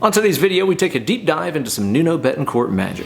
On today's video, we take a deep dive into some Nuno Bettencourt magic.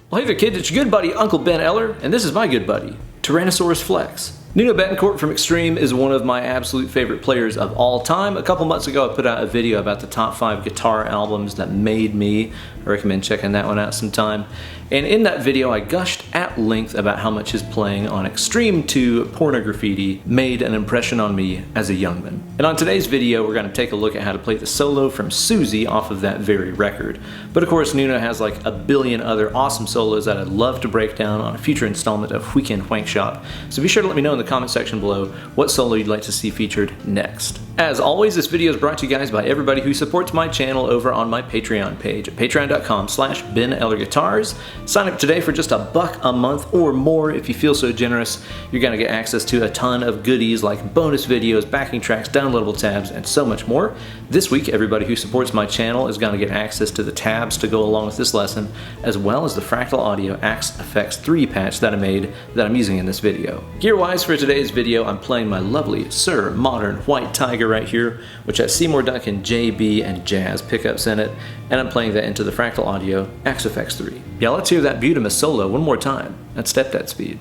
Well, hey there kids, it's your good buddy Uncle Ben Eller, and this is my good buddy, Tyrannosaurus Flex. Nuno Bettencourt from Extreme is one of my absolute favorite players of all time. A couple months ago I put out a video about the top 5 guitar albums that made me. I recommend checking that one out sometime. And in that video I gushed at length about how much his playing on Extreme 2 Pornograffitti made an impression on me as a youngman. And on today's video we're going to take a look at how to play the solo from Suzi off of that very record. But of course Nuno has like a billion other awesome solos that I'd love to break down on a future installment of Weekend Wankshop. So be sure to let me know in the comment section below what solo you'd like to see featured next. As always, this video is brought to you guys by everybody who supports my channel over on my Patreon page at patreon.com/BenEllerGuitars. Sign up today for just $1 a month or more if you feel so generous. You're going to get access to a ton of goodies like bonus videos, backing tracks, downloadable tabs, and so much more. This week, everybody who supports my channel is going to get access to the tabs to go along with this lesson, as well as the Fractal Audio Axe Effects 3 patch that I made that I'm using in this video. Gear-wise for today's video, I'm playing my lovely Suhr Modern White Tiger right here, which has Seymour Duncan JB and jazz pickups in it, and I'm playing that into the Fractal Audio Axe Effects 3. Yeah, let's hear that beautiful solo one more time at step-dad speed.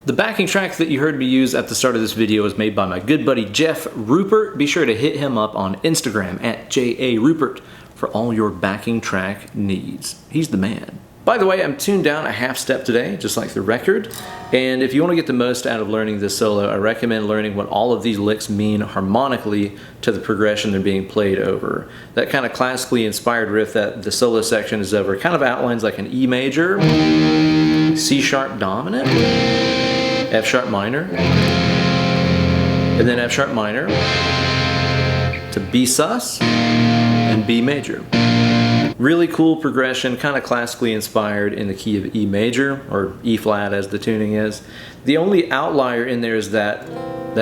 The backing track that you heard me use at the start of this video was made by my good buddy Jeff Rupert. Be sure to hit him up on Instagram at JARupert for all your backing track needs. He's the man. By the way, I'm tuned down a half step today, just like the record. And if you want to get the most out of learning this solo, I recommend learning what all of these licks mean harmonically to the progression they're being played over. That kind of classically inspired riff that the solo section is over kind of outlines like an E major, C sharp dominant, F sharp minor, and then F sharp minor to B sus and B major. Really cool progression, kind of classically inspired in the key of E major, or E flat as the tuning is. The only outlier in there is that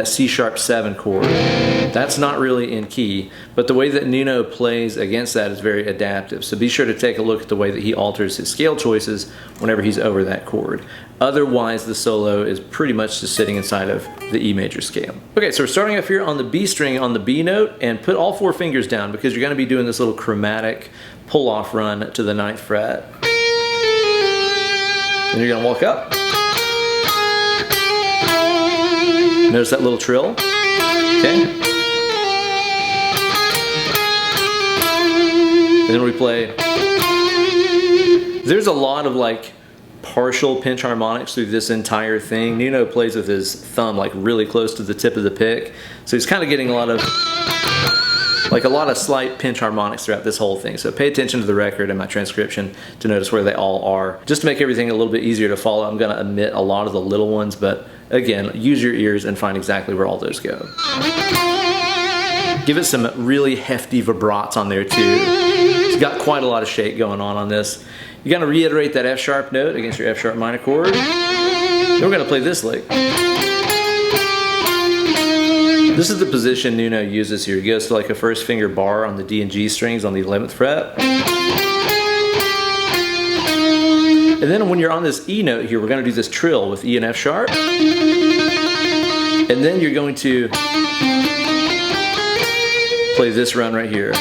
C sharp 7 chord. That's not really in key, but the way that Nuno plays against that is very adaptive. So be sure to take a look at the way that he alters his scale choices whenever he's over that chord. Otherwise, the solo is pretty much just sitting inside of the E major scale. Okay, so we're starting off here on the B string on the B note, and put all 4 fingers down because you're going to be doing this little chromatic pull-off run to the 9th fret. And you're going to walk up. Notice that little trill. Okay. And then we play. There's a lot of like partial pinch harmonics through this entire thing. Nuno plays with his thumb like really close to the tip of the pick. So he's kind of getting a lot of slight pinch harmonics throughout this whole thing. So pay attention to the record and my transcription to notice where they all are. Just to make everything a little bit easier to follow, I'm going to omit a lot of the little ones, but again, use your ears and find exactly where all those go. Give it some really hefty vibrats on there too. It's got quite a lot of shake going on this. You're going to reiterate that F sharp note against your F sharp minor chord. Then we're going to play this lick. This is the position Nuno uses here. He goes to like a first finger bar on the D and G strings on the 11th fret. And then when you're on this E note here, we're going to do this trill with E and F sharp. And then you're going to play this run right here.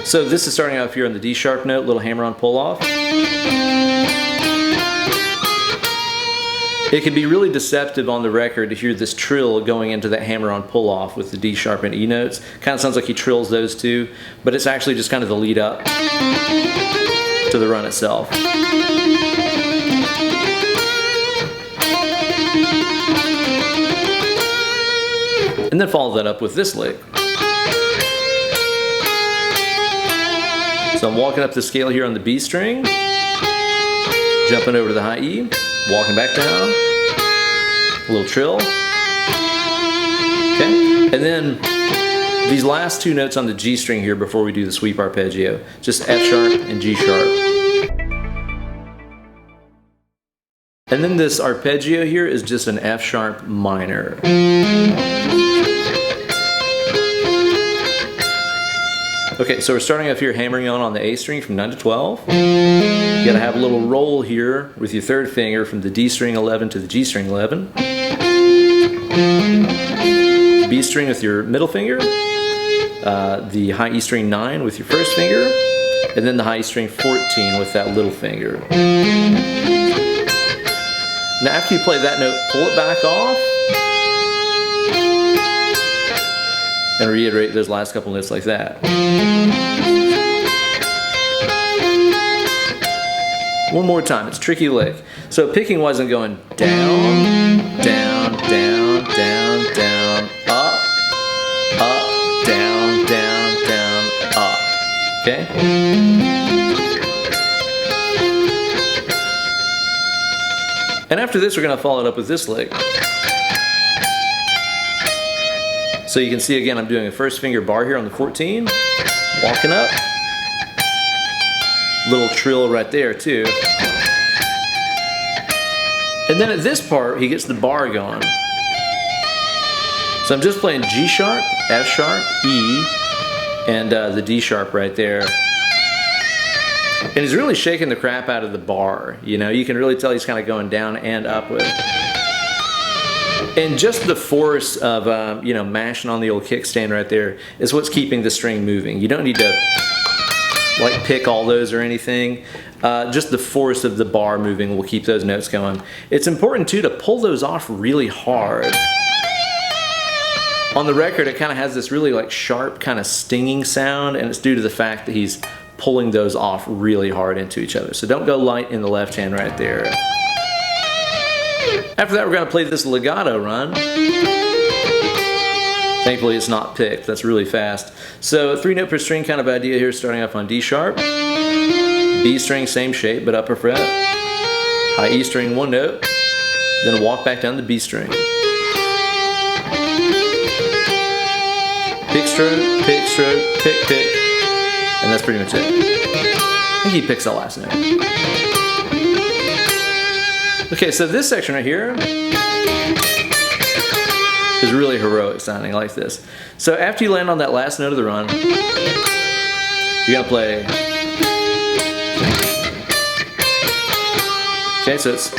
So this is starting out here on the D sharp note, little hammer-on pull-off. It can be really deceptive on the record to hear this trill going into that hammer-on pull-off with the D sharp and E notes. Kind of sounds like he trills those two, but it's actually just kind of the lead up to the run itself. And then follow that up with this lick. So I'm walking up the scale here on the B string, jumping over to the high E, walking back down, a little trill. Okay, and then these last two notes on the G string here before we do the sweep arpeggio, just F sharp and G sharp. And then this arpeggio here is just an F sharp minor. Okay, so we're starting off here hammering on the A string from 9 to 12. You gotta have a little roll here with your third finger from the D string 11 to the G string 11. B string with your middle finger, the high E string 9 with your first finger, and then the high E string 14 with that little finger. Now after you play that note, pull it back off and reiterate those last couple notes like that. One more time, it's a tricky lick. So picking wasn't going down, down, down, down, down, up, down, down, down, up. Okay? And after this, we're going to follow it up with this lick. So you can see again, I'm doing a first finger bar here on the 14, walking up. Little trill right there too. And then at this part, he gets the bar going. So I'm just playing G sharp, F sharp, E, and the D sharp right there. And he's really shaking the crap out of the bar. You know, you can really tell he's kind of going down and up with it. And just the force of, you know, mashing on the old kickstand right there is what's keeping the string moving. You don't need to like pick all those or anything. Just the force of the bar moving will keep those notes going. It's important too to pull those off really hard. On the record, it kind of has this really like sharp kind of stinging sound, and it's due to the fact that he's pulling those off really hard into each other. So don't go light in the left hand right there. After that, we're going to play this legato run. Thankfully, it's not picked. That's really fast. So 3-note per string kind of idea here, starting off on D sharp. B string, same shape, but upper fret. High E string, 1 note. Then walk back down the B string. Pick stroke, pick stroke, pick, pick. And that's pretty much it. I think he picks the last note. Okay, so this section right here is really heroic sounding, like this. So after you land on that last note of the run, you're gonna play. Okay, so it's.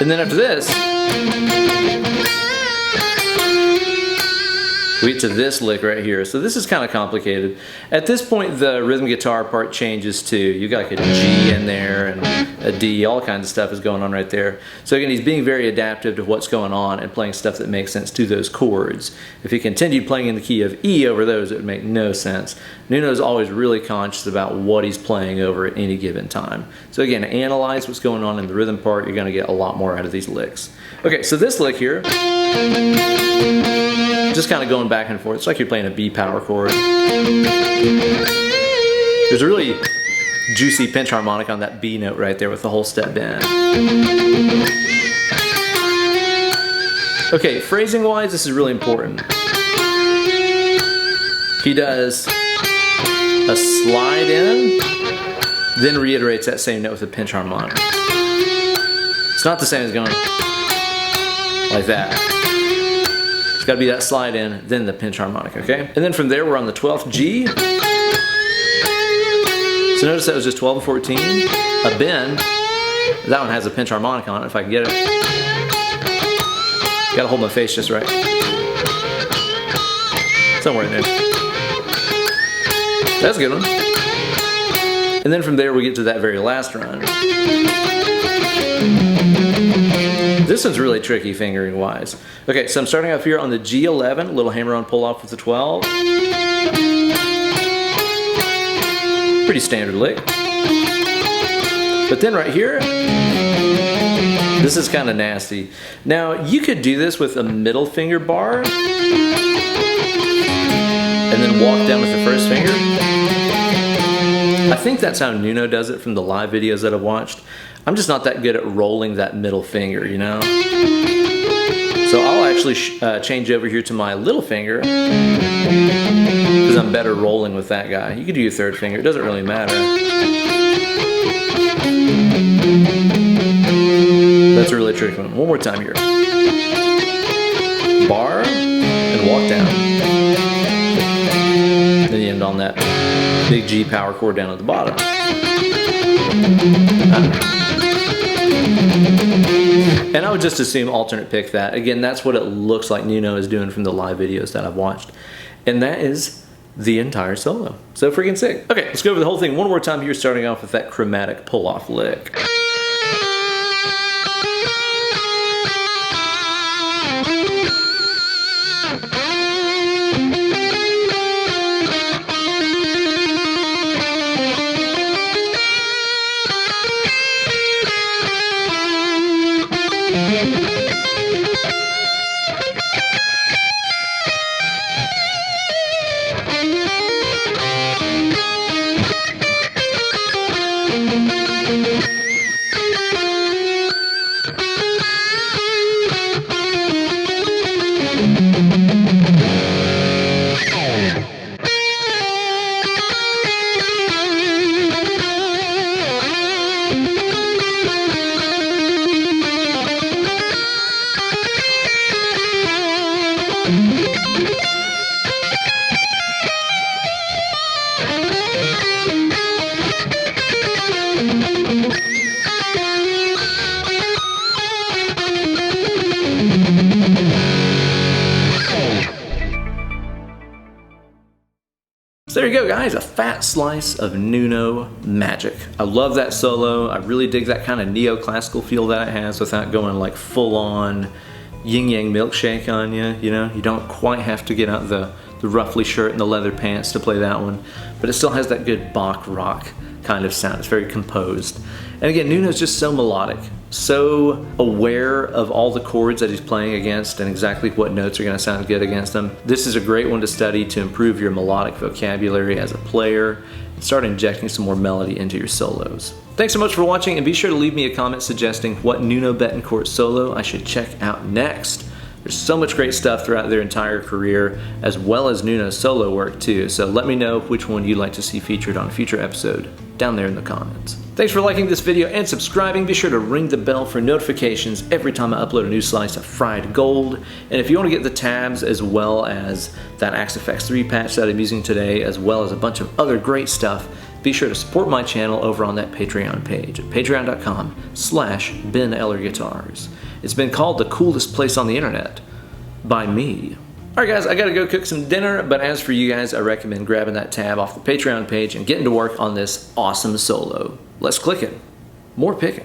And then after this, we get to this lick right here. So this is kind of complicated. At this point, the rhythm guitar part changes too. You got like a G in there and a D, all kinds of stuff is going on right there. So again, he's being very adaptive to what's going on and playing stuff that makes sense to those chords. If he continued playing in the key of E over those, it would make no sense. Nuno's always really conscious about what he's playing over at any given time. So again, analyze what's going on in the rhythm part, you're gonna get a lot more out of these licks. Okay, so this lick here, just kind of going back and forth. It's like you're playing a B power chord. There's a really juicy pinch harmonic on that B note right there with the whole step bend. Okay, phrasing wise, this is really important. He does a slide in, then reiterates that same note with a pinch harmonic. It's not the same as going like that. It's got to be that slide in, then the pinch harmonic, okay? And then from there, we're on the 12th G. So notice that was just 12 and 14. A bend. That one has a pinch harmonic on it, if I can get it. Gotta hold my face just right. Somewhere in there. That's a good one. And then from there we get to that very last run. This one's really tricky fingering wise. Okay, so I'm starting off here on the G11, little hammer-on pull-off with the 12. Pretty standard lick. But then right here, this is kind of nasty. Now, you could do this with a middle finger bar and then walk down with the first finger. I think that's how Nuno does it from the live videos that I've watched. I'm just not that good at rolling that middle finger, you know? So I'll actually change over here to my little finger because I'm better rolling with that guy. You could do your third finger, it doesn't really matter. That's a really tricky one. One more time here. Bar and walk down. Then you end on that big G power chord down at the bottom. And I would just assume alternate pick that. Again, that's what it looks like Nuno is doing from the live videos that I've watched. And that is the entire solo. So freaking sick. Okay, let's go over the whole thing one more time here, starting off with that chromatic pull-off lick. So there you go, guys, a fat slice of Nuno magic. I love that solo. I really dig that kind of neoclassical feel that it has without going like full on yin yang milkshake on you. You know, you don't quite have to get out the ruffly shirt and the leather pants to play that one, but it still has that good Bach rock kind of sound. It's very composed. And again, Nuno's just so melodic, so aware of all the chords that he's playing against and exactly what notes are going to sound good against them. This is a great one to study to improve your melodic vocabulary as a player and start injecting some more melody into your solos. Thanks so much for watching, and be sure to leave me a comment suggesting what Nuno Bettencourt solo I should check out next. There's so much great stuff throughout their entire career, as well as Nuno's solo work too, so let me know which one you'd like to see featured on a future episode down there in the comments. Thanks for liking this video and subscribing. Be sure to ring the bell for notifications every time I upload a new slice of fried gold. And if you want to get the tabs as well as that Axe FX 3 patch that I'm using today, as well as a bunch of other great stuff, be sure to support my channel over on that Patreon page at patreon.com/Ben Eller Guitars. It's been called the coolest place on the internet by me. Alright guys, I gotta go cook some dinner, but as for you guys, I recommend grabbing that tab off the Patreon page and getting to work on this awesome solo. Let's click it. More picking.